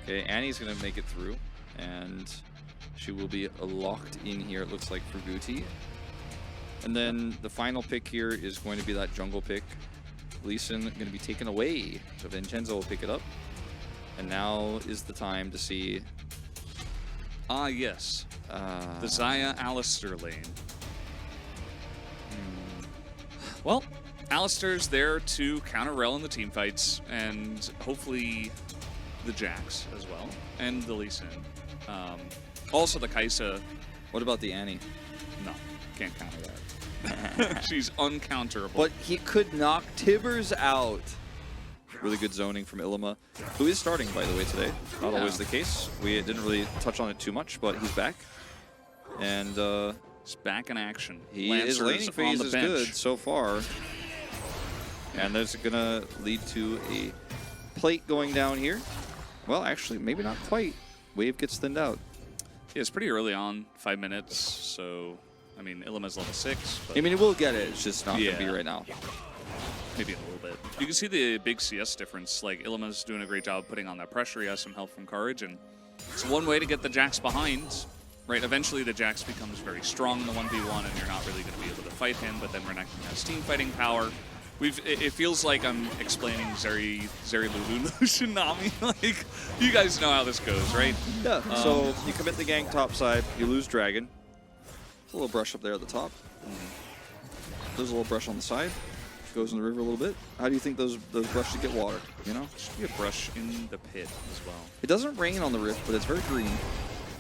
Okay, Annie's going to make it through, and she will be locked in here, it looks like, for Guti. And then the final pick here is going to be that jungle pick. Lee Sin going to be taken away, so Vincenzo will pick it up. And now is the time to see... Ah, yes. The Xayah Alistar lane. Well, Alistar's there to counter Rel in the team fights, and hopefully the Jax as well, and the Lee Sin. Also the Kai'Sa. What about the Annie? No, can't counter that. She's uncounterable. But he could knock Tibbers out. Really good zoning from Illima, who is starting, by the way, today. Not always the case. We didn't really touch on it too much, but he's back. And he's back in action. His laning phase is good so far. And there's going to lead to a plate going down here. Well, actually, maybe not quite. Wave gets thinned out. Yeah, it's pretty early on, 5 minutes, so... I mean, Illima's level 6. But I mean, it will get it. It's just not going to be right now. Maybe a little bit. You can see the big CS difference. Like, Illima's doing a great job putting on that pressure. He has some help from Courage, and it's one way to get the Jax behind. Right, eventually the Jax becomes very strong in the 1v1, and you're not really going to be able to fight him, but then Renekton has team fighting power. It feels like I'm explaining Zeri Lulu Lucian Nami. Like, you guys know how this goes, right? Yeah, so you commit the gank top side, you lose Dragon. A little brush up there at the top. There's a little brush on the side. Goes in the river a little bit. How do you think those brushes get water? You know, should be a brush in the pit as well. It doesn't rain on the rift, but it's very green.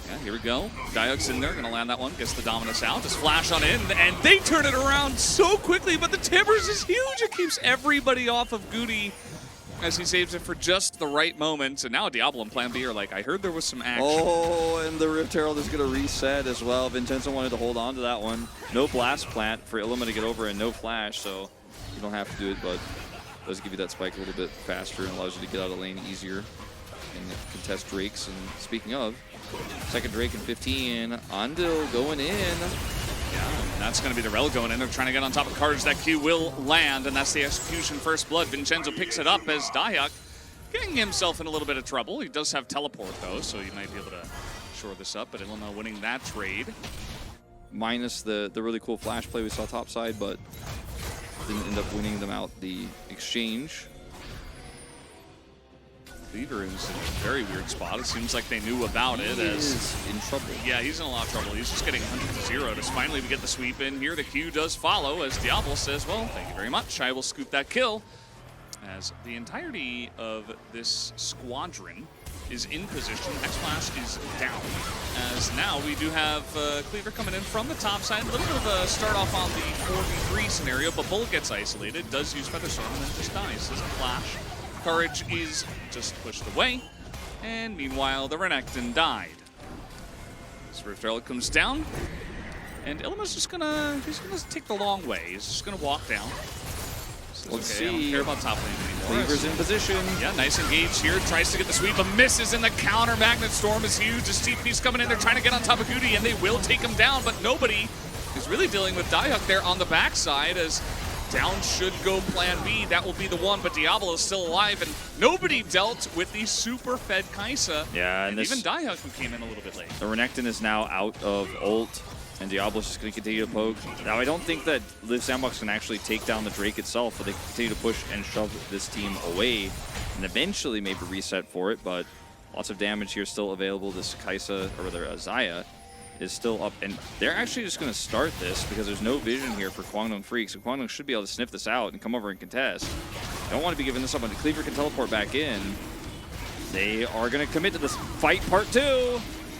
Yeah, here we go. Diok's in there, gonna land that one. Gets the Dominus out. Just flash on in, and they turn it around so quickly. But the Timbers is huge. It keeps everybody off of Guti as he saves it for just the right moment. And now Diablo and Plan B are like, I heard there was some action. Oh, and the Rift Herald is going to reset as well. Vincenzo wanted to hold on to that one. No blast plant for Illima to get over and no flash, so you don't have to do it, but it does give you that spike a little bit faster and allows you to get out of lane easier and contest Drakes. And speaking of, second Drake in 15, Andil going in. Yeah, and that's going to be the Rel going in. They're trying to get on top of Courage. That Q will land, and that's the execution first blood. Vincenzo picks it up as Diok getting himself in a little bit of trouble. He does have teleport, though, so he might be able to shore this up, but Illima winning that trade. Minus the really cool flash play we saw topside, but didn't end up winning them out the exchange. Leader is in a very weird spot. It seems like they knew about it. He's in trouble. Yeah, he's in a lot of trouble. He's just getting 100-0. Just finally we get the sweep in here. The Q does follow as Diablo says, well, thank you very much. I will scoop that kill. As the entirety of this squadron is in position. X-Flash is down. As now we do have Cleaver coming in from the top side. A little bit of a start off on the 4v3 scenario, but Bullet gets isolated. Does use Featherstorm and then just dies. Doesn't flash. Courage is just pushed away, and meanwhile the Renekton died. This Rift Herald comes down, and Illima's just gonna take the long way. He's just gonna walk down. Let's see. I don't care about top lane anymore. Cleaver's in position. Yeah, nice engage here. Tries to get the sweep, but misses, and the counter Magnet Storm is huge. As TP's coming in, they're trying to get on top of Guti, and they will take him down, but nobody is really dealing with Diok there on the backside as down should go Plan B. That will be the one, but Diablo is still alive, and nobody dealt with the super fed Kai'Sa. Yeah, and even Diok, who came in a little bit late. The Renekton is now out of ult, and Diablo's just going to continue to poke. Now, I don't think that Live Sandbox can actually take down the Drake itself, but they continue to push and shove this team away, and eventually maybe reset for it, but lots of damage here still available. This Kai'Sa, or rather Xayah, is still up, and they're actually just going to start this because there's no vision here for Kwangdong Freak, so Kwangdong should be able to sniff this out and come over and contest. Don't want to be giving this up, but Cleaver can teleport back in. They are going to commit to this fight part 2.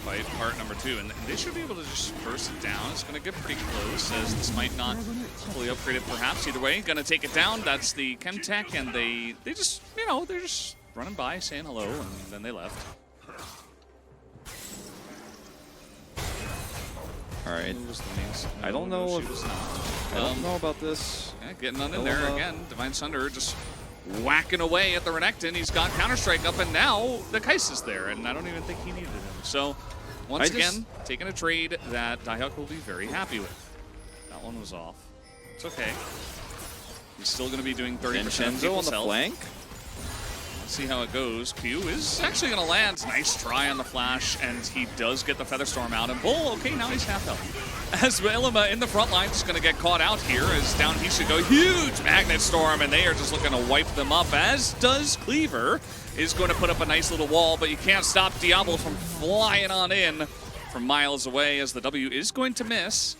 Fight part number 2, and they should be able to just burst it down. It's going to get pretty close, as this might not fully upgrade it perhaps. Either way, going to take it down. That's the Chemtech, and they just, you know, they're just running by, saying hello, and then they left. All right. I don't know. I don't know about this. Yeah, getting on in there again. Divine Sunder just whacking away at the Renekton. He's got Counter-Strike up, and now the Kai'Sa's there, and I don't even think he needed him. So, once again, taking a trade that Diok will be very happy with. That one was off. It's okay. He's still going to be doing 30% Vincenzo on the flank. see how it goes. Q is actually going to land. Nice try on the flash, and he does get the Featherstorm out. And Bull, okay, now he's half health. As Ilima in the front line is going to get caught out here, as down he should go. Huge Magnet Storm, and they are just looking to wipe them up, as does Cleaver. Is going to put up a nice little wall, but you can't stop Diablo from flying on in from miles away, as the W is going to miss.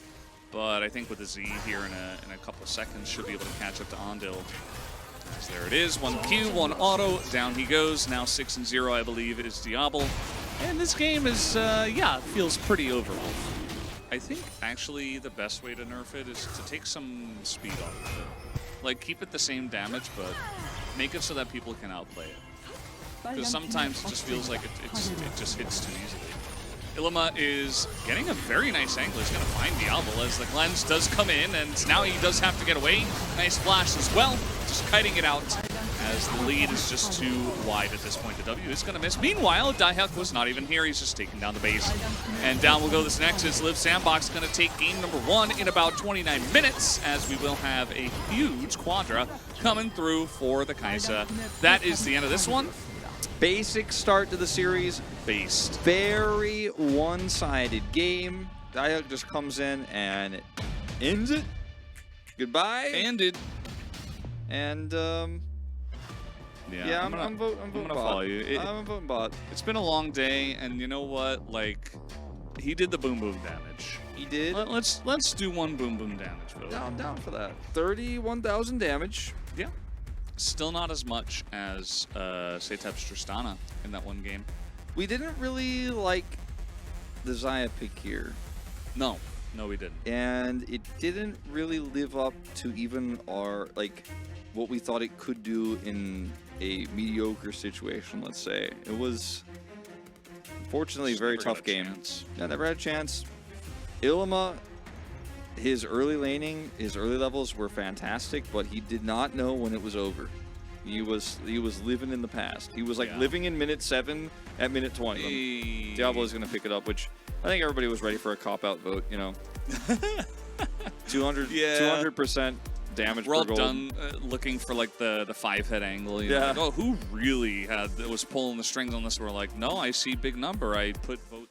But I think with the Z here in a couple of seconds, should be able to catch up to Ondil. As there it is, 1 Q, 1 auto, down he goes. Now 6-0, I believe, is Diablo. And this game is, yeah, feels pretty overall. I think actually the best way to nerf it is to take some speed off of it. Like, keep it the same damage, but make it so that people can outplay it. Because sometimes it just feels like it just hits too easily. Ilima is getting a very nice angle. He's going to find Diablo as the cleanse does come in, and now he does have to get away. Nice flash as well, just kiting it out as the lead is just too wide at this point. The W is going to miss. Meanwhile, Daihak was not even here. He's just taking down the base. And down will go this next is Liv Sandbox going to take game number 1 in about 29 minutes, as we will have a huge quadra coming through for the Kaisa. That is the end of this one. Basic start to the series. Based. Very one-sided game. Daihak just comes in and ends it. Goodbye. Ended. And yeah, I'm voting gonna follow you. I'm voting bot. It's been a long day, and you know what? Like, he did the boom boom damage. He did. Let's do 1 boom boom damage vote. Yeah, I'm down for that. 31,000 damage. Yeah. Still not as much as Setep's Tristana in that one game. We didn't really like the Xayah pick here. No, we didn't. And it didn't really live up to even our, like, what we thought it could do in a mediocre situation, let's say. It was, unfortunately, a very tough game. Yeah, never had a chance. Ilima, his early laning, his early levels were fantastic, but he did not know when it was over. He was living in the past. He was like living in minute 7 at minute 20. Diablo is going to pick it up, which I think everybody was ready for a cop-out vote, you know. 200% damage We're all per gold. done looking for like the 5-head angle. You know, like, oh, who really was pulling the strings on this? We're like, no, I see big number. I put vote